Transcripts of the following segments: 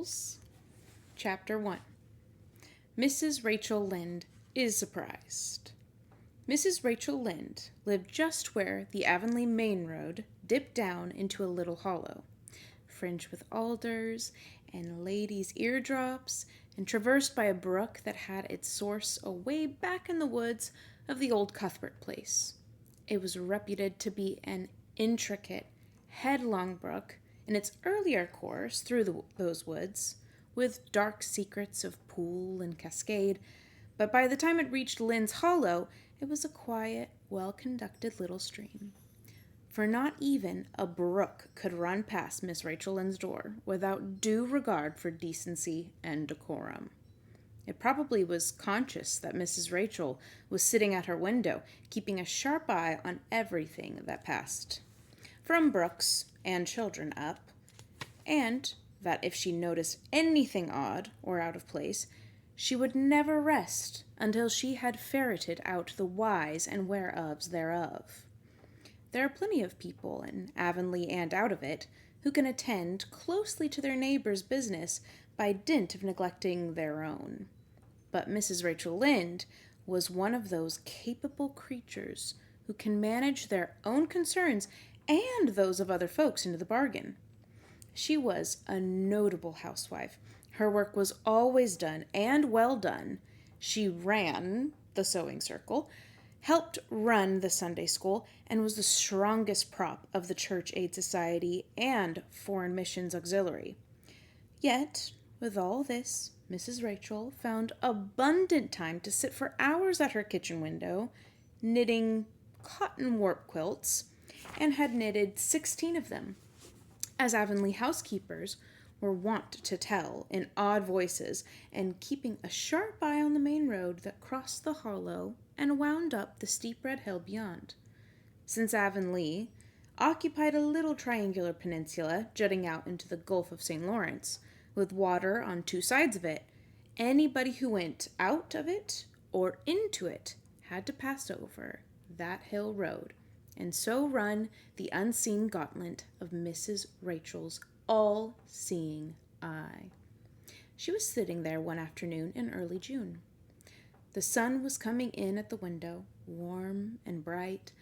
Gables, Chapter 1. Mrs. Rachel Lynde is surprised. Mrs. Rachel Lynde lived just where the Avonlea main road dipped down into a little hollow, fringed with alders and ladies' eardrops, and traversed by a brook that had its source away back in the woods of the old Cuthbert place. It was reputed to be an intricate, headlong brook in its earlier course through those woods, with dark secrets of pool and cascade, but by the time it reached Lynde's Hollow, it was a quiet, well-conducted little stream. For not even a brook could run past Miss Rachel Lynde's door without due regard for decency and decorum. It probably was conscious that Mrs. Rachel was sitting at her window, keeping a sharp eye on everything that passed, from brooks and children up, and that if she noticed anything odd or out of place, she would never rest until she had ferreted out the whys and whereofs thereof. There are plenty of people in Avonlea and out of it who can attend closely to their neighbor's business by dint of neglecting their own. But Mrs. Rachel Lynde was one of those capable creatures who can manage their own concerns and those of other folks into the bargain. She was a notable housewife. Her work was always done and well done. She ran the sewing circle, helped run the Sunday school, and was the strongest prop of the Church Aid Society and Foreign Missions Auxiliary. Yet, with all this, Mrs. Rachel found abundant time to sit for hours at her kitchen window, knitting cotton warp quilts, and had knitted 16 of them, as Avonlea housekeepers were wont to tell in odd voices, and keeping a sharp eye on the main road that crossed the hollow and wound up the steep red hill beyond. Since Avonlea occupied a little triangular peninsula jutting out into the Gulf of St. Lawrence, with water on two sides of it, anybody who went out of it or into it had to pass over that hill road, and so run the unseen gauntlet of Mrs. Rachel's all-seeing eye. She was sitting there one afternoon in early June. The sun was coming in at the window, warm and bright.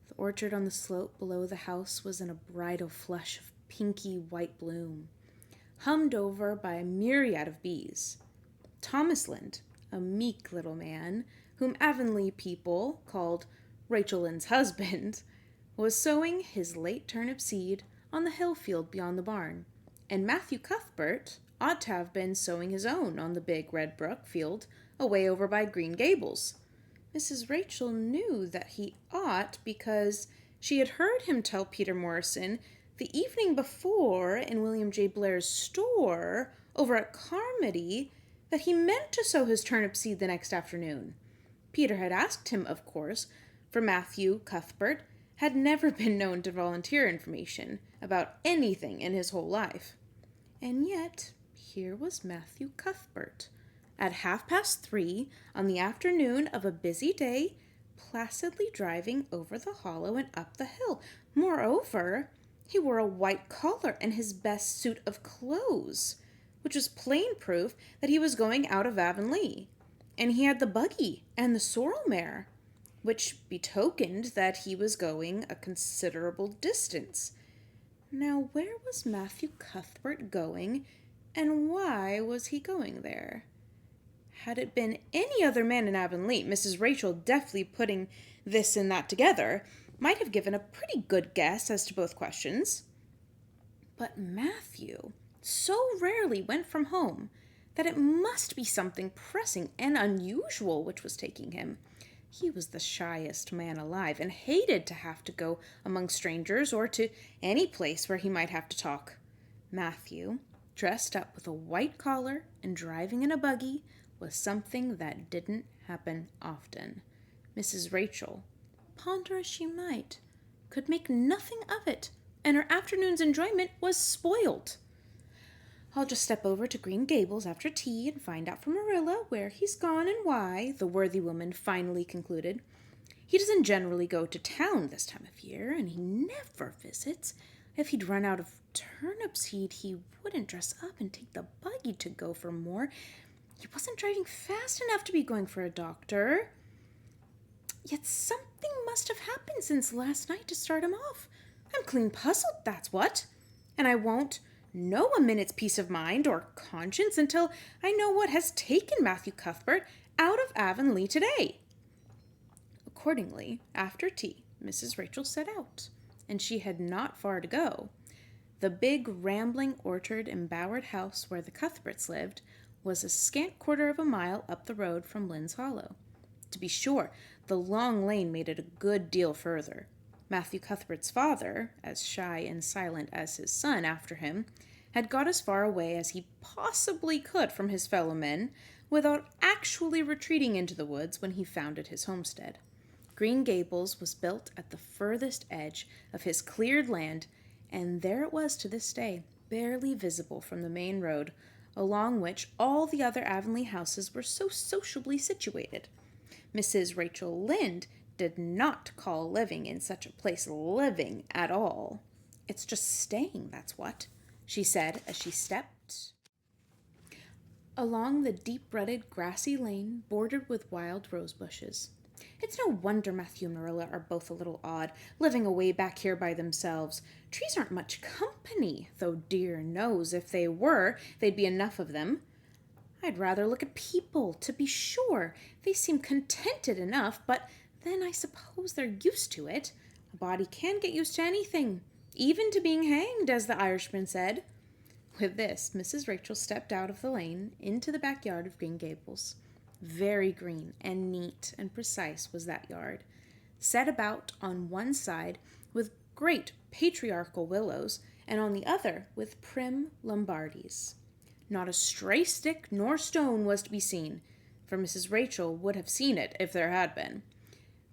The orchard on the slope below the house was in a bridal flush of pinky white bloom, hummed over by a myriad of bees. Thomas Lynde, a meek little man, whom Avonlea people called Rachel Lynde's husband, was sowing his late turnip seed on the hill field beyond the barn, and Matthew Cuthbert ought to have been sowing his own on the big red brook field away over by Green Gables. Mrs. Rachel knew that he ought because she had heard him tell Peter Morrison the evening before in William J. Blair's store over at Carmody that he meant to sow his turnip seed the next afternoon. Peter had asked him, of course, for Matthew Cuthbert had never been known to volunteer information about anything in his whole life. And yet, here was Matthew Cuthbert, at 3:30 on the afternoon of a busy day, placidly driving over the hollow and up the hill. Moreover, he wore a white collar and his best suit of clothes, which was plain proof that he was going out of Avonlea, and he had the buggy and the sorrel mare, which betokened that he was going a considerable distance. Now, where was Matthew Cuthbert going, and why was he going there? Had it been any other man in Avonlea, Mrs. Rachel, deftly putting this and that together, might have given a pretty good guess as to both questions. But Matthew so rarely went from home that it must be something pressing and unusual which was taking him. He was the shyest man alive and hated to have to go among strangers or to any place where he might have to talk. Matthew, dressed up with a white collar and driving in a buggy, was something that didn't happen often. Mrs. Rachel, ponder as she might, could make nothing of it, and her afternoon's enjoyment was spoiled. I'll just step over to Green Gables after tea and find out from Marilla where he's gone and why, the worthy woman finally concluded. He doesn't generally go to town this time of year, and he never visits, If he'd run out of turnips, he wouldn't dress up and take the buggy to go for more. He wasn't driving fast enough to be going for a doctor. Yet something must have happened since last night to start him off. I'm clean puzzled, that's what. And I won't know a minute's peace of mind or conscience until I know what has taken Matthew Cuthbert out of Avonlea today. Accordingly, after tea, Mrs. Rachel set out, and she had not far to go. The big, rambling, orchard-embowered house where the Cuthberts lived was a scant quarter of a mile up the road from Lynn's Hollow. To be sure, the long lane made it a good deal further. Matthew Cuthbert's father, as shy and silent as his son after him, had got as far away as he possibly could from his fellow men without actually retreating into the woods when he founded his homestead. Green Gables was built at the furthest edge of his cleared land, and there it was to this day, barely visible from the main road, along which all the other Avonlea houses were so sociably situated. Mrs. Rachel Lynde did not call living in such a place living at all. It's just staying, that's what, she said as she stepped along the deep-rutted grassy lane bordered with wild rose bushes. It's no wonder Matthew and Marilla are both a little odd, living away back here by themselves. Trees aren't much company, though dear knows if they were, they'd be enough of them. I'd rather look at people, to be sure. They seem contented enough, but then I suppose they're used to it. A body can get used to anything, even to being hanged, as the Irishman said. With this, Mrs. Rachel stepped out of the lane into the backyard of Green Gables. Very green and neat and precise was that yard, set about on one side with great patriarchal willows, and on the other with prim Lombardies. Not a stray stick nor stone was to be seen, for Mrs. Rachel would have seen it if there had been.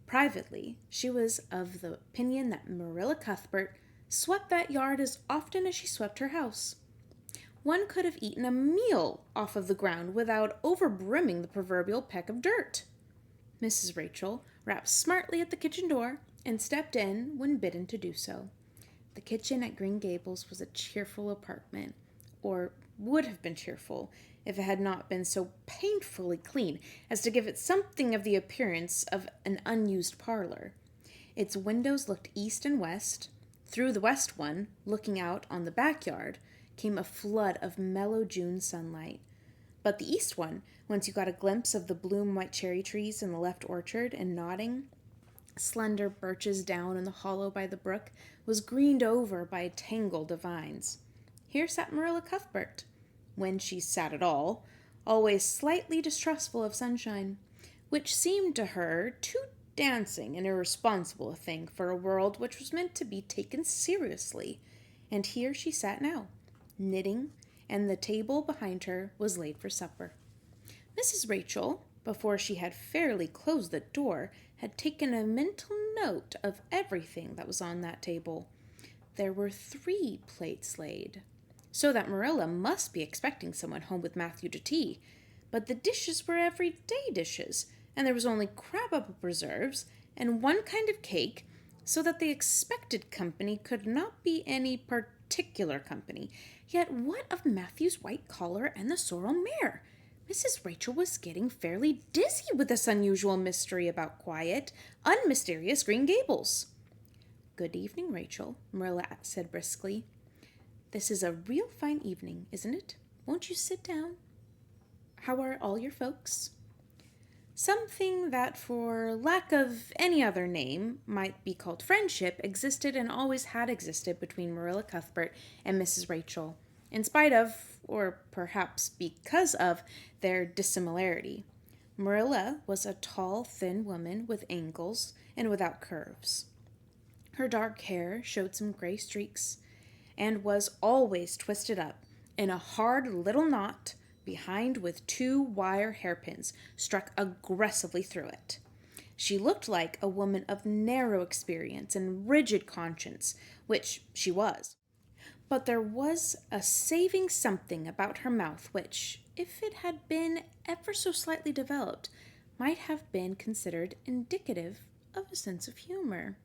Privately, she was of the opinion that Marilla Cuthbert swept that yard as often as she swept her house. One could have eaten a meal off of the ground without overbrimming the proverbial peck of dirt. Mrs. Rachel rapped smartly at the kitchen door and stepped in when bidden to do so. The kitchen at Green Gables was a cheerful apartment, or would have been cheerful if it had not been so painfully clean as to give it something of the appearance of an unused parlor. Its windows looked east and west. Through the west one, looking out on the backyard, came a flood of mellow June sunlight. But the east one, once you got a glimpse of the bloom-white cherry trees in the left orchard and nodding, slender birches down in the hollow by the brook, was greened over by a tangle of vines. Here sat Marilla Cuthbert, when she sat at all, always slightly distrustful of sunshine, which seemed to her too dancing and irresponsible a thing for a world which was meant to be taken seriously. And here she sat now, knitting, and the table behind her was laid for supper. Mrs. Rachel, before she had fairly closed the door, had taken a mental note of everything that was on that table. There were 3 plates laid, so that Marilla must be expecting someone home with Matthew to tea, but the dishes were everyday dishes, and there was only crab-apple preserves and one kind of cake, so that the expected company could not be any particular company. Yet what of Matthew's white collar and the sorrel mare? Mrs. Rachel was getting fairly dizzy with this unusual mystery about quiet, unmysterious Green Gables. "Good evening, Rachel," Marilla said briskly. "This is a real fine evening, isn't it? Won't you sit down? How are all your folks?" Something that, for lack of any other name, might be called friendship, existed and always had existed between Marilla Cuthbert and Mrs. Rachel, in spite of, or perhaps because of, their dissimilarity. Marilla was a tall, thin woman with angles and without curves. Her dark hair showed some gray streaks and was always twisted up in a hard little knot behind with 2 wire hairpins struck aggressively through it. She looked like a woman of narrow experience and rigid conscience, which she was. But there was a saving something about her mouth which, if it had been ever so slightly developed, might have been considered indicative of a sense of humor.